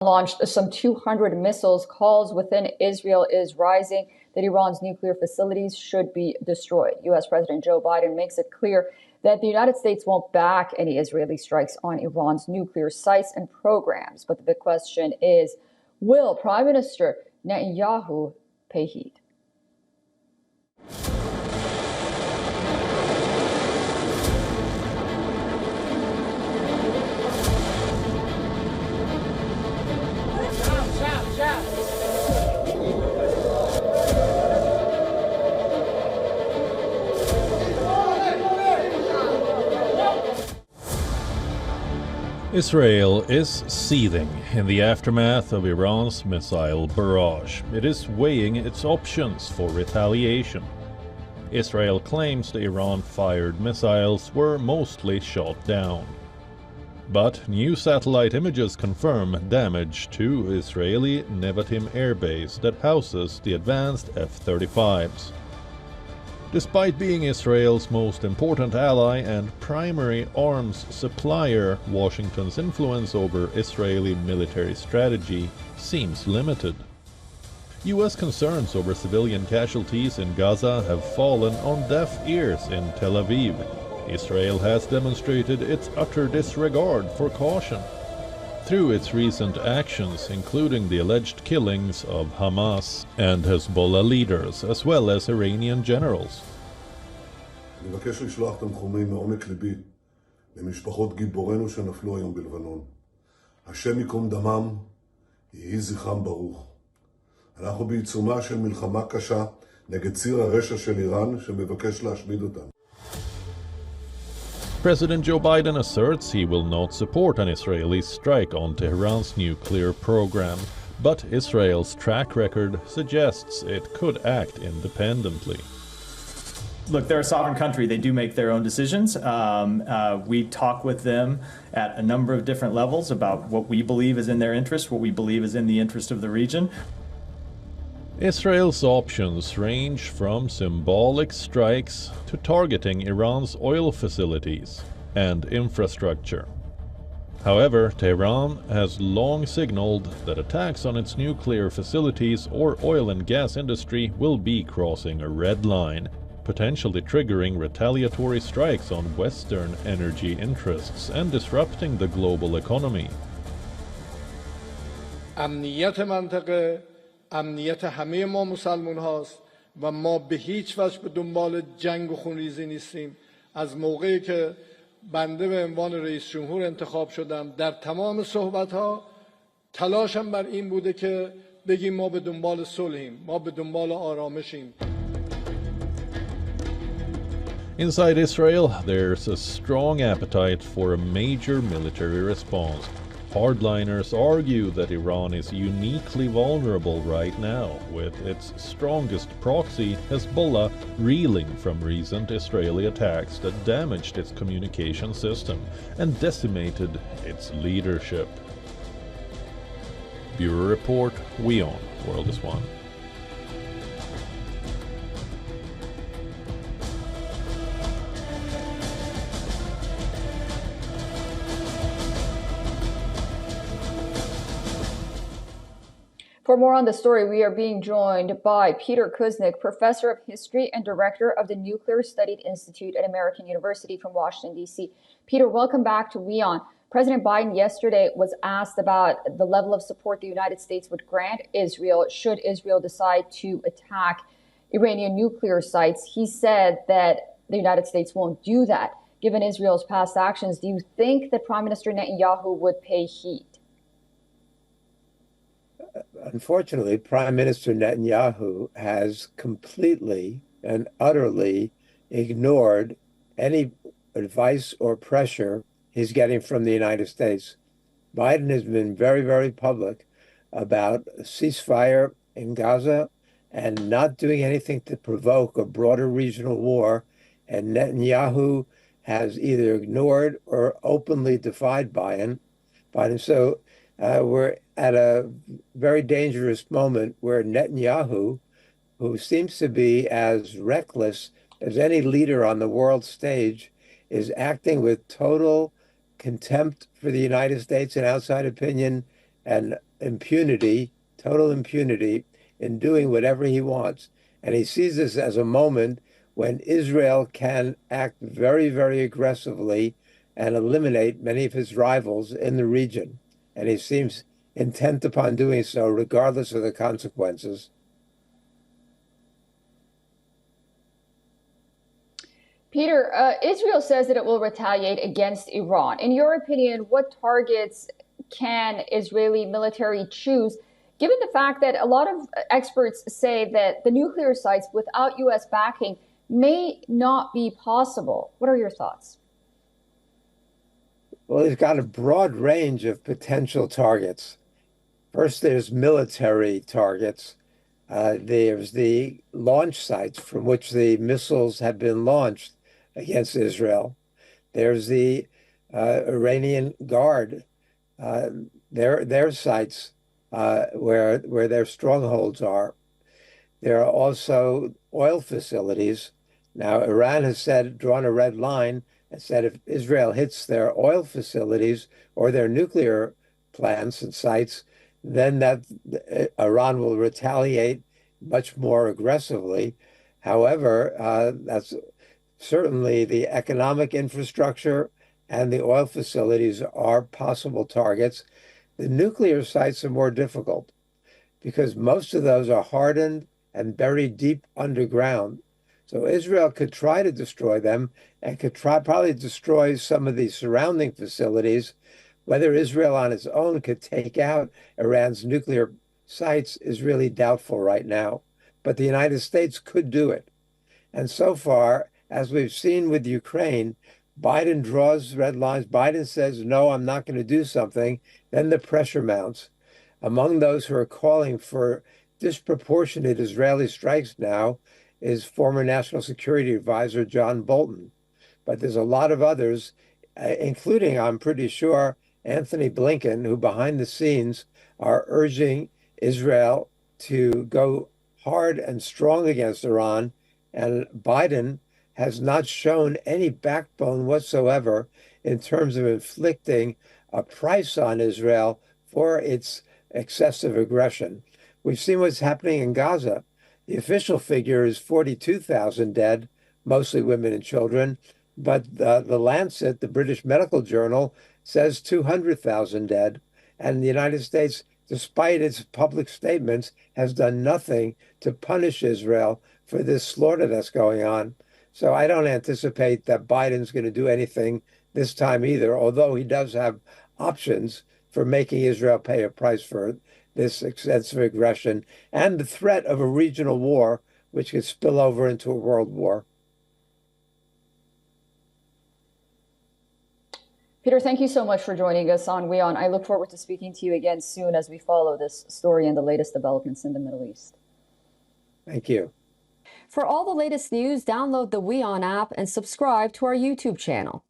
Launched some 200 missiles. Calls within Israel is rising that Iran's nuclear facilities should be destroyed. U.S. President Joe Biden makes it clear that the United States won't back any Israeli strikes on Iran's nuclear sites and programs. But the big question is, will Prime Minister Netanyahu pay heed? Israel is seething in the aftermath of Iran's missile barrage. It is weighing its options for retaliation. Israel claims the Iran-fired missiles were mostly shot down. But new satellite images confirm damage to Israeli Nevatim airbase that houses the advanced F-35s. Despite being Israel's most important ally and primary arms supplier, Washington's influence over Israeli military strategy seems limited. U.S. concerns over civilian casualties in Gaza have fallen on deaf ears in Tel Aviv. Israel has demonstrated its utter disregard for caution through its recent actions, including the alleged killings of Hamas and Hezbollah leaders, as well as Iranian generals. אני מבקש לשלוח תנחומים מעומק ליבי למשפחות גיבורינו שנפלו היום בלבנון. השם ייקום דמם, יהי זכרם ברוך. אנחנו בעיצומה של מלחמה קשה נגד ציר הרשע של איראן שמבקש להשמיד אותנו. President Joe Biden asserts he will not support an Israeli strike on Tehran's nuclear program, but Israel's track record suggests it could act independently. Look, they're a sovereign country. They do make their own decisions. We talk with them at a number of different levels about what we believe is in their interest, what we believe is in the interest of the region. Israel's options range from symbolic strikes to targeting Iran's oil facilities and infrastructure. However, Tehran has long signaled that attacks on its nuclear facilities or oil and gas industry will be crossing a red line, potentially triggering retaliatory strikes on Western energy interests and disrupting the global economy. امنیت همه ما مسلمان هاست و ما به هیچ وجه به دنبال جنگ و خونریزی نیستیم. از موقعی که بنده به عنوان رئیس جمهور انتخاب شدم در تمام صحبت ها تلاشم بر این بوده که بگیم ما به دنبال صلحیم، ما به دنبال آرامشیم. Inside Israel, there's a strong appetite for a major military response. Hardliners argue that Iran is uniquely vulnerable right now, with its strongest proxy, Hezbollah, reeling from recent Israeli attacks that damaged its communication system and decimated its leadership. Bureau Report, WION, World is One. For more on the story, we are being joined by Peter Kuznick, professor of history and director of the Nuclear Studies Institute at American University from Washington, D.C. Peter, welcome back to WION. President Biden yesterday was asked about the level of support the United States would grant Israel should Israel decide to attack Iranian nuclear sites. He said that the United States won't do that. Given Israel's past actions, do you think that Prime Minister Netanyahu would pay heed? Unfortunately, Prime Minister Netanyahu has completely and utterly ignored any advice or pressure he's getting from the United States. Biden has been very, very public about a ceasefire in Gaza and not doing anything to provoke a broader regional war. And Netanyahu has either ignored or openly defied Biden. So we're at a very dangerous moment where Netanyahu, who seems to be as reckless as any leader on the world stage, is acting with total contempt for the United States and outside opinion, and impunity, total impunity in doing whatever he wants. And he sees this as a moment when Israel can act very, very aggressively and eliminate many of his rivals in the region. And he seems intent upon doing so, regardless of the consequences. Peter, Israel says that it will retaliate against Iran. In your opinion, what targets can Israeli military choose, given the fact that a lot of experts say that the nuclear sites without U.S. backing may not be possible? What are your thoughts? Well, he's got a broad range of potential targets. First, there's military targets. There's the launch sites from which the missiles have been launched against Israel. There's the Iranian Guard, their sites where their strongholds are. There are also oil facilities. Now, Iran has drawn a red line and said if Israel hits their oil facilities or their nuclear plants and sites, then Iran will retaliate much more aggressively. However, that's certainly the economic infrastructure and the oil facilities are possible targets. The nuclear sites are more difficult because most of those are hardened and buried deep underground. So Israel could try to destroy them and could probably destroy some of the surrounding facilities. Whether Israel on its own could take out Iran's nuclear sites is really doubtful right now. But the United States could do it. And so far, as we've seen with Ukraine, Biden draws red lines. Biden says, no, I'm not going to do something. Then the pressure mounts. Among those who are calling for disproportionate Israeli strikes now is former National Security Advisor John Bolton. But there's a lot of others, including, I'm pretty sure, Anthony Blinken, who behind the scenes are urging Israel to go hard and strong against Iran. And Biden has not shown any backbone whatsoever in terms of inflicting a price on Israel for its excessive aggression. We've seen what's happening in Gaza. The official figure is 42,000 dead, mostly women and children. But the Lancet, the British medical journal, says 200,000 dead. And the United States, despite its public statements, has done nothing to punish Israel for this slaughter that's going on. So I don't anticipate that Biden's going to do anything this time either, although he does have options for making Israel pay a price for this excessive aggression and the threat of a regional war, which could spill over into a world war. Peter, thank you so much for joining us on WION. I look forward to speaking to you again soon as we follow this story and the latest developments in the Middle East. Thank you. For all the latest news, download the WION app and subscribe to our YouTube channel.